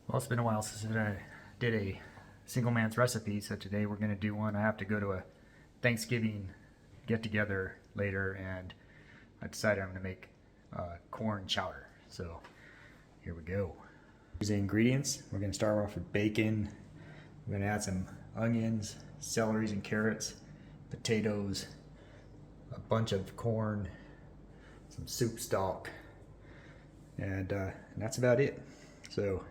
Well, it's been a while since I did a single man's recipe, so today we're going to do one. I have to go to a Thanksgiving get together later, and I decided I'm going to make corn chowder. So here we go. Here's the ingredients. We're going to start off with bacon. We're going to add some onions, celeries and carrots, potatoes, a bunch of corn, some soup stock, and that's about it. So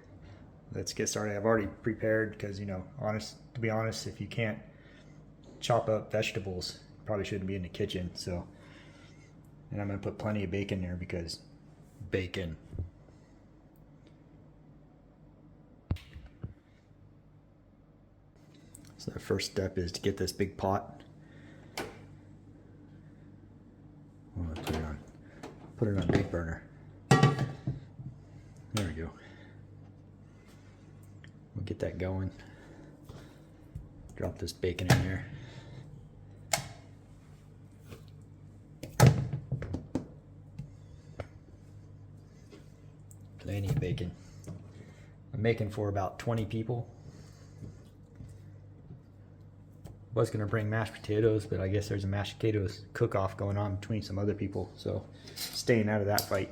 let's get started. I've already prepared because, to be honest, if you can't chop up vegetables, you probably shouldn't be in the kitchen. So, and I'm going to put plenty of bacon there because bacon. So the first step is to get this big pot. I'm going to put it on big burner. There we go. We'll get that going. Drop this bacon in there. Plenty of bacon. I'm making for about 20 people. Was going to bring mashed potatoes, but I guess there's a mashed potatoes cook-off going on between some other people, so staying out of that fight.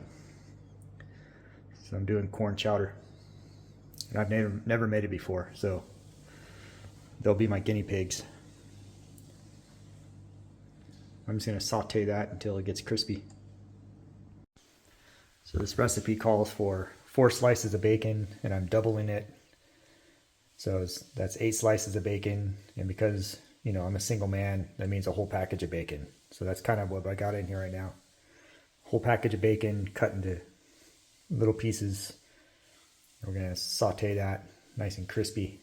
So I'm doing corn chowder. And I've never made it before, so they'll be my guinea pigs. I'm just going to saute that until it gets crispy. So this recipe calls for 4 slices of bacon, and I'm doubling it. So that's 8 slices of bacon, and because I'm a single man, that means a whole package of bacon. So that's kind of what I got in here right now. Whole package of bacon cut into little pieces. We're going to saute that nice and crispy,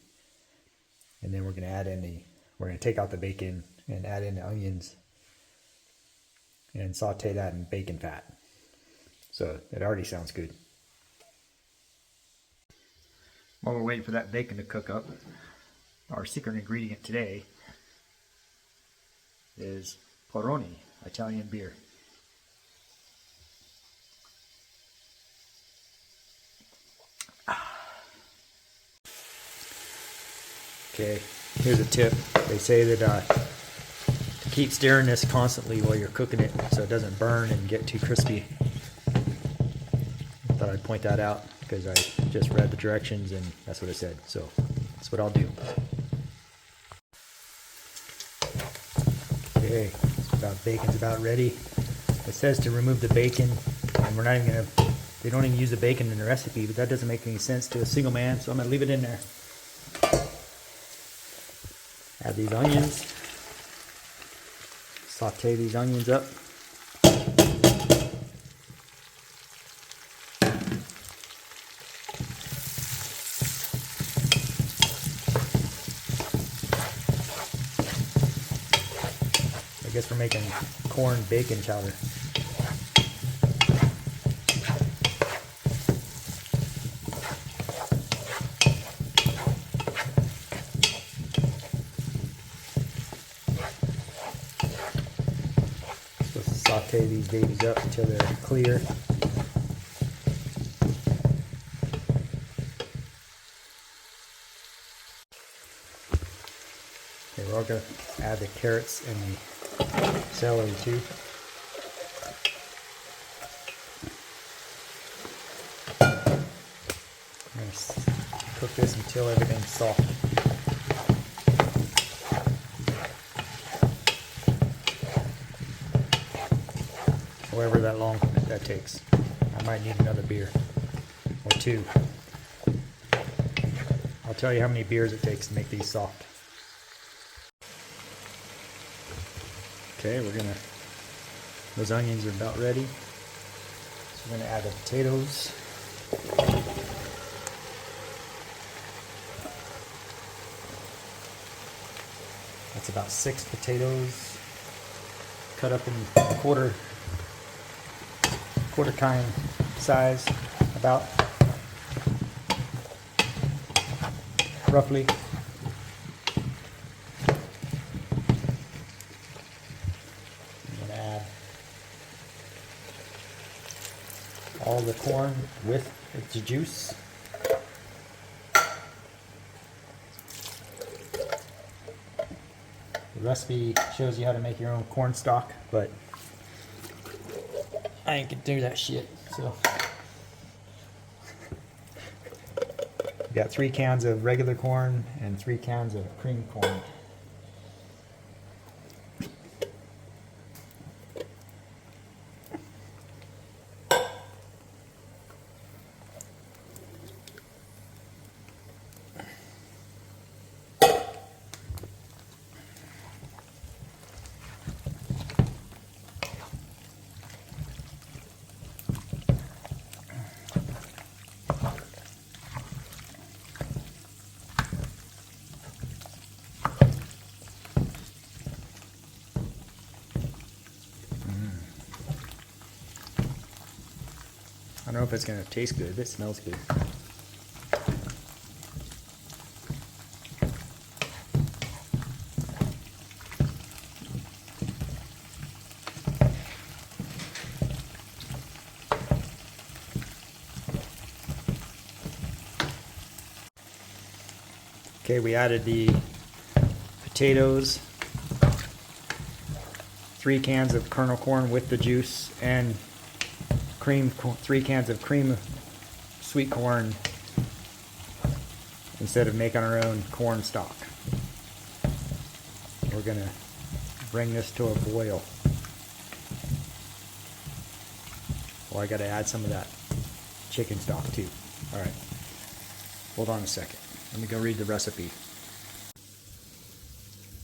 and then we're going to add in we're going to take out the bacon and add in the onions and saute that in bacon fat. So it already sounds good. While we're waiting for that bacon to cook up, our secret ingredient today is Peroni Italian beer. Okay, here's a tip. They say that to keep stirring this constantly while you're cooking it so it doesn't burn and get too crispy. I thought I'd point that out because I just read the directions and that's what it said. So that's what I'll do. Okay, bacon's about ready. It says to remove the bacon, and we're not even gonna. They don't even use the bacon in the recipe, but that doesn't make any sense to a single man, so I'm gonna leave it in there. Add these onions. Saute these onions up. I guess we're making corn bacon chowder. Saute these babies up until they're clear. Okay, we're all going to add the carrots and the celery too. I'm going to cook this until everything's soft. However that long that takes. I might need another beer or 2. I'll tell you how many beers it takes to make these soft. Okay, those onions are about ready. So we're gonna add the potatoes. That's about 6 potatoes cut up in quarter kind size, about roughly. I'm going to add all the corn with its juice. The recipe shows you how to make your own corn stock, but I ain't gonna do that shit, so. We got 3 cans of regular corn and 3 cans of cream corn. I don't know if it's going to taste good. It smells good. Okay, we added the potatoes, 3 cans of kernel corn with the juice, and 3 cans of cream sweet corn instead of making our own corn stock. We're gonna bring this to a boil. Oh, I gotta add some of that chicken stock too. All right, hold on a second. Let me go read the recipe.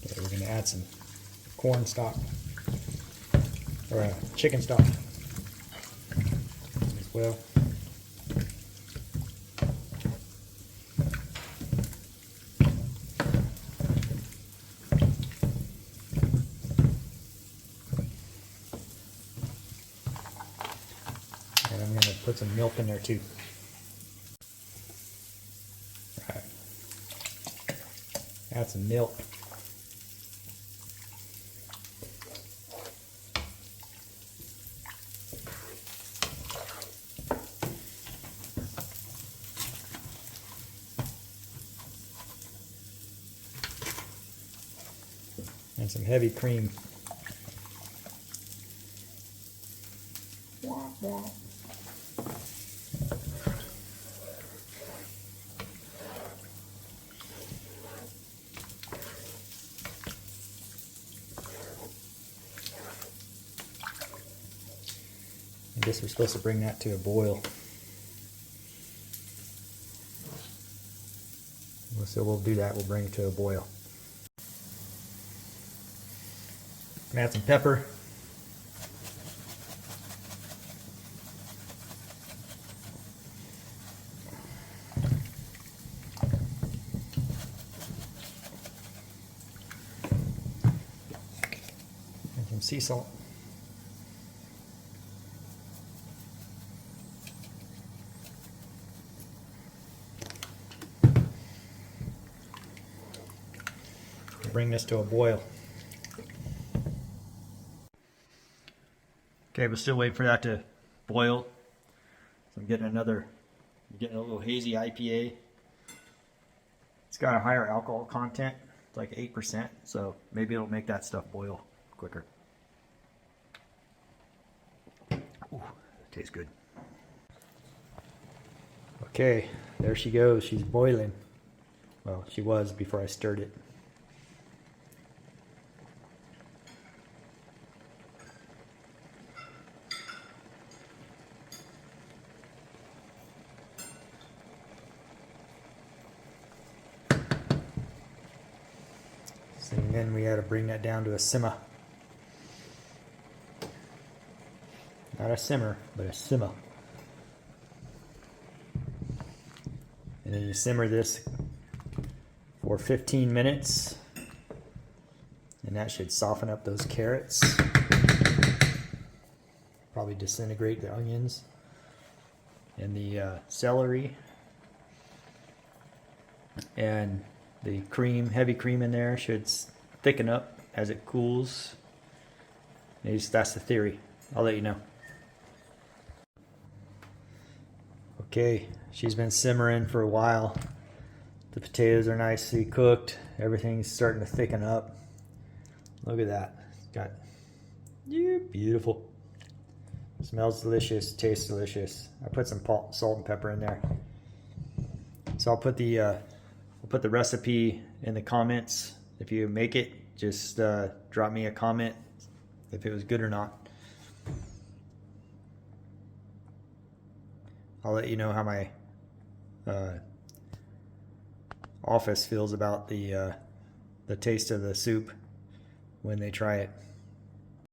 Okay, we're gonna add some corn stock, or chicken stock as well. And I'm gonna put some milk in there too. Right. Add some milk. And some heavy cream. I guess we're supposed to bring that to a boil. So we'll do that, we'll bring it to a boil. Gonna add some pepper. And some sea salt. Bring this to a boil. Okay, we're still waiting for that to boil. So I'm getting a little hazy IPA. It's got a higher alcohol content. It's like 8%, so maybe it'll make that stuff boil quicker. Ooh, tastes good. Okay, there she goes. She's boiling. Well, she was before I stirred it. And then we got to bring that down to a simmer. Not a simmer, but a simmer. And then you simmer this for 15 minutes. And that should soften up those carrots. Probably disintegrate the onions. And the celery. And the cream, heavy cream in there should thicken up as it cools. At least that's the theory. I'll let you know. Okay, she's been simmering for a while. The potatoes are nicely cooked. Everything's starting to thicken up. Look at that. It's got, yeah, beautiful. Smells delicious, tastes delicious. I put some salt and pepper in there. So I'll put the recipe in the comments. If you make it, just drop me a comment if it was good or not. I'll let you know how my office feels about the taste of the soup when they try it.